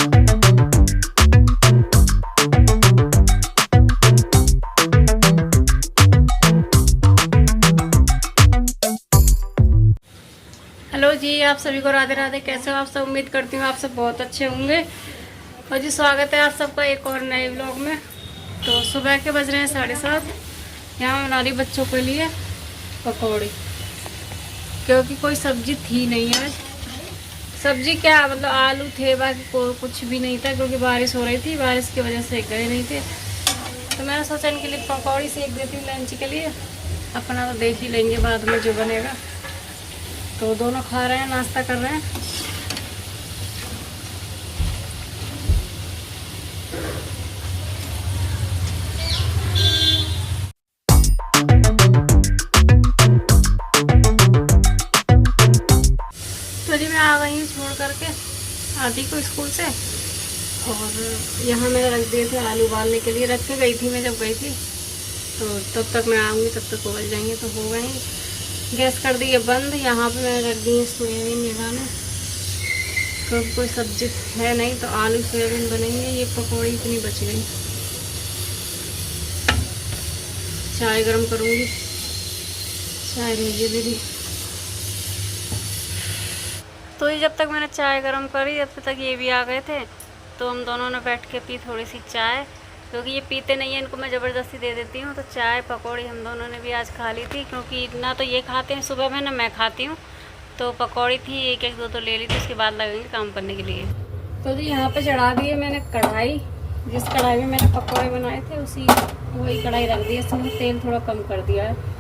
Hello जी, आप सभी को राधे राधे। कैसे हो आप सब? उम्मीद करती हूँ आप सब बहुत अच्छे होंगे। और जी स्वागत है आप सबका एक और नए व्लॉग में। तो सुबह के बज रहे हैं 7:30। यहाँ बना रही बच्चों के लिए पकौड़ी, क्योंकि कोई सब्जी थी नहीं आज। सब्जी क्या मतलब आलू थे, बाकी कुछ भी नहीं था, क्योंकि बारिश हो रही थी। बारिश की वजह से गए नहीं थे। तो मैंने सोचा इनके लिए पकौड़ी सेक देती हूँ लंच के लिए। अपना तो देख ही लेंगे बाद में जो बनेगा। तो दोनों खा रहे हैं, नाश्ता कर रहे हैं। तो जी मैं आ गई हूँ छोड़ करके आदि को स्कूल से। और यहाँ मैंने रख दिए थे आलू उबालने के लिए, रख के गई थी मैं जब गई थी। तो तब तक मैं आऊँगी, तब तक उबल जाएंगे। तो हो गए, गैस कर दी है बंद। यहाँ पे मैंने रख दी है सोयाबीन निकालने, क्योंकि कोई सब्जी है नहीं, तो आलू सोयाबीन बनेंगे। ये पकौड़ी इतनी बच गई। चाय गरम करूँगी, चाय भेजिए दीदी। तो ये जब तक मैंने चाय गरम करी, जब तक ये भी आ गए थे। तो हम दोनों ने बैठ के पी थोड़ी सी चाय, क्योंकि ये पीते नहीं है, इनको मैं ज़बरदस्ती दे देती हूँ। तो चाय पकौड़ी हम दोनों ने भी आज खा ली थी, क्योंकि ना तो ये खाते हैं सुबह में, ना मैं खाती हूँ। तो पकौड़ी थी, एक एक दो ले ली थी। उसके बाद लगेंगे काम करने के लिए। तो जी यहाँ पे चढ़ा दिए मैंने कढ़ाई। जिस कढ़ाई में मैंने पकौड़े बनाए थे उसी वही कढ़ाई रख दी है। इसमें तेल थोड़ा कम कर दिया है।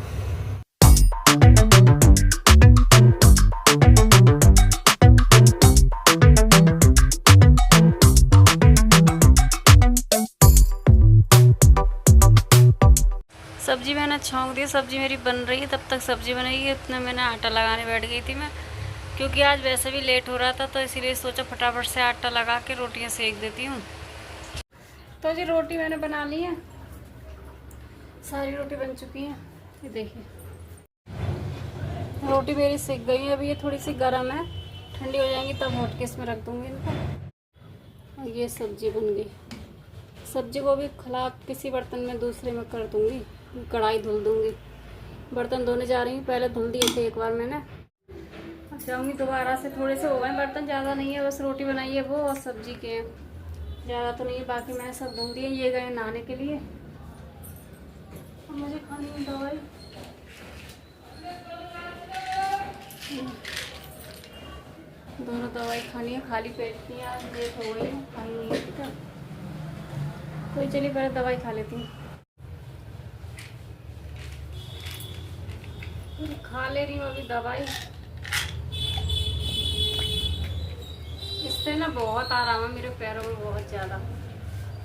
सब्जी मैंने छौंक दी, सब्जी मेरी बन रही है। तब तक सब्जी बनेगी, उतने मैंने आटा लगाने बैठ गई थी मैं, क्योंकि आज वैसे भी लेट हो रहा था। तो इसीलिए सोचा फटाफट से आटा लगा के रोटियां सेक देती हूँ। तो जी रोटी मैंने बना ली है, सारी रोटी बन चुकी है। ये देखिए रोटी मेरी सेक गई है। अभी ये थोड़ी सी गर्म है, ठंडी हो जाएंगी तब हॉटकेस में रख दूँगी इनको। और ये सब्जी बन गई। सब्जी को भी खला किसी बर्तन में दूसरे में कर दूँगी, कढ़ाई धुल दूँगी। बर्तन धोने जा रही हूँ, पहले धुल दिए थे एक बार मैंने। अब जाऊँगी दोबारा से। थोड़े से हो गए बर्तन, ज़्यादा नहीं है, बस रोटी बनाई है वो और सब्जी के हैं, ज़्यादा तो नहीं है। बाकी मैंने सब धुल दिए। ये गए नहाने के लिए। अब मुझे खानी है दवाई। दोनों दवाई खानी है, खाली पेट की। आज लेट हो गई, खाई नहीं है। तो चलिए पहले दवाई खा लेती हूँ। खा ले रही हूँ अभी दवाई। इससे ना बहुत आराम है मेरे पैरों में, बहुत ज़्यादा।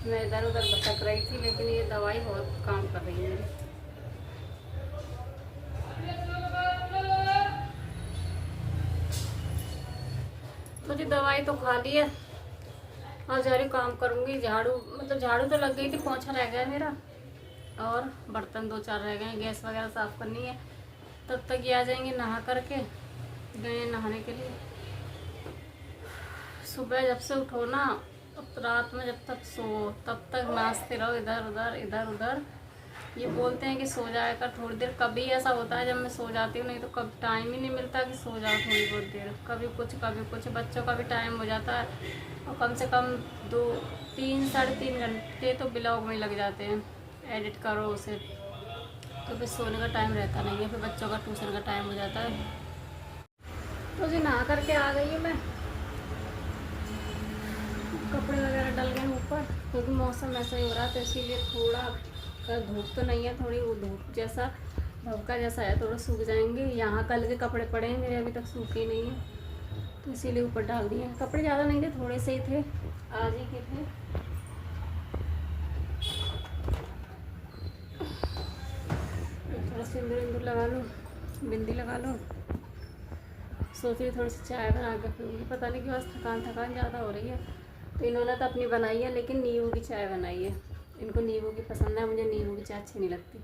मैं इधर उधर भटक रही थी, लेकिन ये दवाई बहुत काम कर रही है मेरी। तो जी दवाई तो खा ली है, और जा रही काम करूँगी। झाड़ू मतलब झाड़ू तो लग गई थी, पोंछा रह गया मेरा, और बर्तन 2-4 रह गए हैं। गैस वगैरह साफ़ करनी है। तब तक ये आ जाएंगे नहा करके। गए नहाने के लिए। सुबह जब से उठो ना, अब रात में जब तक सो तब तक नाचते रहो इधर उधर इधर उधर। ये बोलते हैं कि सो जाया कर थोड़ी देर। कभी ऐसा होता है जब मैं सो जाती हूँ, नहीं तो कभी टाइम ही नहीं मिलता कि सो जाओ थोड़ी बहुत देर। कभी कुछ बच्चों का भी टाइम हो जाता है, और कम से कम 2-3-3.5 घंटे तो ब्लॉग में लग जाते हैं, एडिट करो उसे। तो फिर सोने का टाइम रहता नहीं है, फिर बच्चों का ट्यूशन का टाइम हो जाता है। तो जी नहा करके आ गई हूँ मैं। कपड़े वगैरह डल गए ऊपर, क्योंकि मौसम ऐसा ही हो रहा था, इसीलिए थोड़ा धूप तो नहीं है, थोड़ी वो धूप जैसा भवका जैसा है, थोड़ा सूख जाएंगे। यहाँ कल के कपड़े पड़े हैं मेरे, अभी तक सूखे नहीं हैं, तो इसीलिए ऊपर डाल दिए हैं। कपड़े ज़्यादा नहीं थे, थोड़े से ही थे, आज ही के थे। थोड़ा सिंदूर विंदूर लगा लो, बिंदी लगा लो। सोच रही थोड़ी सी चाय बना के पीऊँगी। पता नहीं क्यों आज थकान ज़्यादा हो रही है। तो इन्होंने तो अपनी बनाई है, लेकिन नींबू की चाय बनाई है। इनको नींबू की पसंद है, मुझे नींबू की चाय अच्छी नहीं लगती।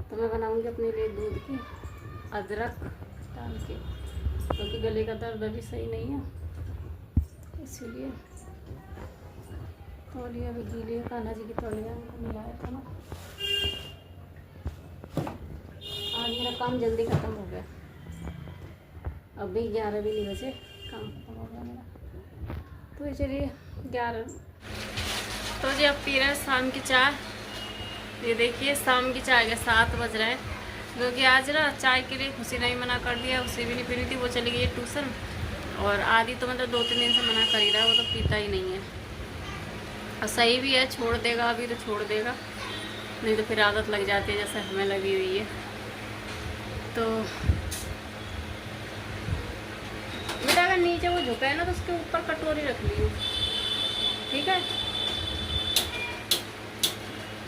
तो मैं बनाऊँगी अपने लिए दूध की, अदरक डाल के, क्योंकि गले का दर्द अभी सही नहीं है, इसीलिए। तौलिया भी गीली है, कान्हा जी की तौलिया उनको मिलाया था ना। आज मेरा काम जल्दी ख़त्म हो गया, अभी 11 भी नहीं बजे काम ख़त्म हो गया मेरा। तो चलिए 11 तो जी अब पी रहे हैं शाम की चाय। ये देखिए शाम की चाय के 7 बज रहे हैं, क्योंकि आज ना चाय के लिए खुशी नहीं मना कर दिया, उसे भी नहीं पीनी थी, वो चली गई है ट्यूशन। और आदि तो मतलब 2-3 दिन से मना कर ही रहा है, वो तो पीता ही नहीं है। और सही भी है, छोड़ देगा अभी तो छोड़ देगा, नहीं तो फिर आदत लग जाती है जैसे हमें लगी हुई है। तो बेटा अगर नीचे वो झुका है ना तो उसके ऊपर कटोरी रख ली, ठीक है।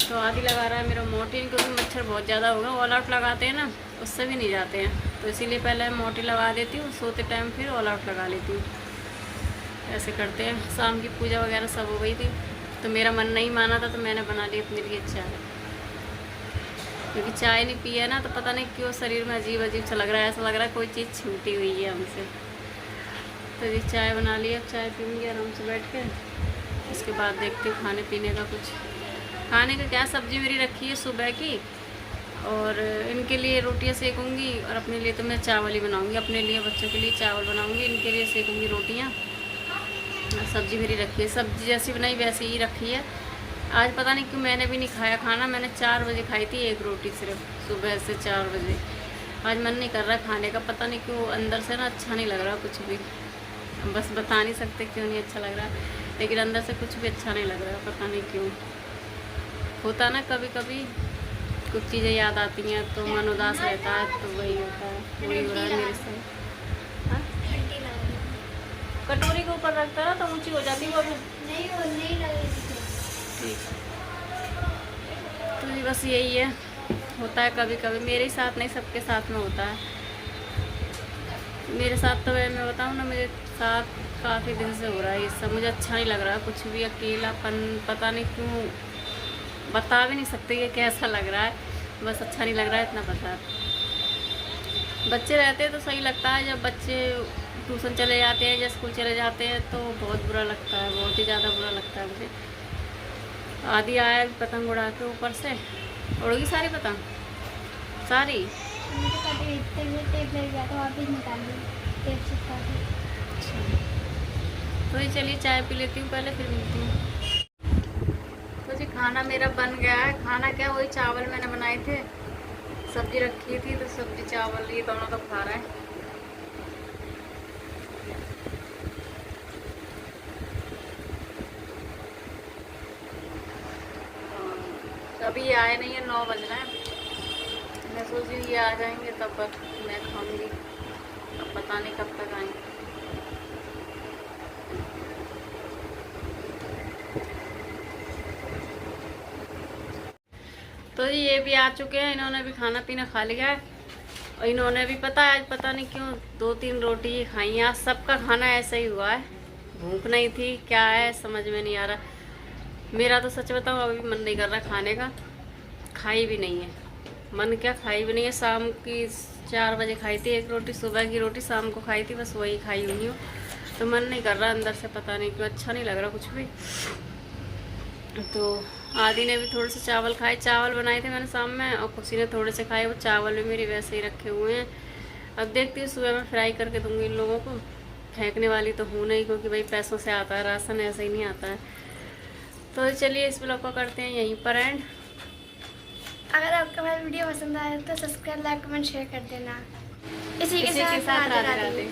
तो आदि लगा रहा है मेरा मोर्टीन, क्योंकि मच्छर बहुत ज़्यादा होगा, ऑल आउट लगाते हैं ना उससे भी नहीं जाते हैं, तो इसीलिए पहले मोर्टीन लगा देती हूँ, सोते टाइम फिर ऑल आउट लगा लेती हूँ। ऐसे करते हैं। शाम की पूजा वगैरह सब हो गई थी, तो मेरा मन नहीं माना था, तो मैंने बना ली अपने लिए चाय, क्योंकि चाय नहीं पी है ना तो पता नहीं क्यों शरीर में अजीब अजीब सा लग रहा है, ऐसा लग रहा है कोई चीज़ छूटी हुई है हमसे। तो ये चाय बना ली, अब चाय पीऊँगी आराम से बैठ के। इसके बाद देखती हूँ खाने पीने का कुछ। खाने का क्या, सब्ज़ी मेरी रखी है सुबह की, और इनके लिए रोटियां सेकूँगी, और अपने लिए तो मैं चावल ही बनाऊँगी, अपने लिए बच्चों के लिए चावल बनाऊँगी, इनके लिए सेकूँगी रोटियाँ। सब्ज़ी मेरी रखी है, सब्ज़ी जैसी बनाई वैसी ही रखी है। आज पता नहीं क्यों मैंने भी नहीं खाया खाना, मैंने 4 बजे खाई थी एक रोटी सिर्फ, सुबह से 4 बजे। आज मन नहीं कर रहा खाने का, पता नहीं क्यों, अंदर से ना अच्छा नहीं लग रहा कुछ भी, बस बता नहीं सकते क्यों नहीं अच्छा लग रहा, लेकिन अंदर से कुछ भी अच्छा नहीं लग रहा, पता नहीं क्यों। होता ना कभी कभी कुछ चीज़ें याद आती हैं तो मन उदास रहता है, तो वही होता है, वही हो रहा है मेरे से। हाँ? कटोरी के ऊपर रखता ना तो ऊंची हो जाती वो भी नहीं ठीक। तो बस यही है, होता है कभी कभी, मेरे साथ नहीं सबके साथ में होता है। मेरे साथ तो मैं बताऊँ ना, मेरे साथ काफ़ी दिन से हो रहा है ये सब, मुझे अच्छा नहीं लग रहा कुछ भी, अकेलापन, पता नहीं क्यों, बता भी नहीं सकते ये कैसा लग रहा है, बस अच्छा नहीं लग रहा है इतना पता है। बच्चे रहते हैं तो सही लगता है, जब बच्चे ट्यूशन चले जाते हैं या स्कूल चले जाते हैं तो बहुत बुरा लगता है, बहुत ही ज़्यादा बुरा लगता है मुझे। आदि आया पतंग उड़ा के ऊपर से, उड़ोगी सारी पतंग सारी, तो ये चलिए चाय पी लेती हूँ पहले, फिर मिलती हूँ। तो जी खाना मेरा बन गया है। खाना क्या, वही चावल मैंने बनाए थे, सब्जी रखी थी, तो सब्जी चावल ये दोनों तो खा रहे हैं। अभी आए नहीं है, 9 बज रहे हैं, मैं सोच रही हूँ ये आ जाएंगे तब तक मैं खाऊंगी, अब पता नहीं कब तक आएंगे। तो ये भी आ चुके हैं, इन्होंने भी खाना पीना खा लिया है, और इन्होंने भी पता है आज पता नहीं क्यों 2-3 रोटी ही खाई हैं। आज सबका खाना ऐसा ही हुआ है, भूख नहीं थी क्या है समझ में नहीं आ रहा। मेरा तो सच बताऊँ अभी मन नहीं कर रहा खाने का, खाई भी नहीं है, मन क्या खाई भी नहीं है। शाम की 4 बजे खाई थी एक रोटी, सुबह की रोटी शाम को खाई थी, बस वही खाई हुई हूँ, तो मन नहीं कर रहा अंदर से, पता नहीं क्यों, अच्छा नहीं लग रहा कुछ भी। तो आदि ने भी थोड़े से चावल खाए, चावल बनाए थे मैंने शाम में, और खुशी ने थोड़े से खाए, वो चावल भी मेरे वैसे ही रखे हुए हैं। अब देखती हूँ सुबह में फ्राई करके दूँगी इन लोगों को, फेंकने वाली तो हूँ नहीं, क्योंकि भाई पैसों से आता है राशन, ऐसा ही नहीं आता है। तो चलिए इस ब्लॉग को करते हैं यहीं पर एंड। अगर आपको हमारी वीडियो पसंद आए तो सब्सक्राइब, लाइक, कमेंट, शेयर कर देना। इसी के साथ राधे राधे।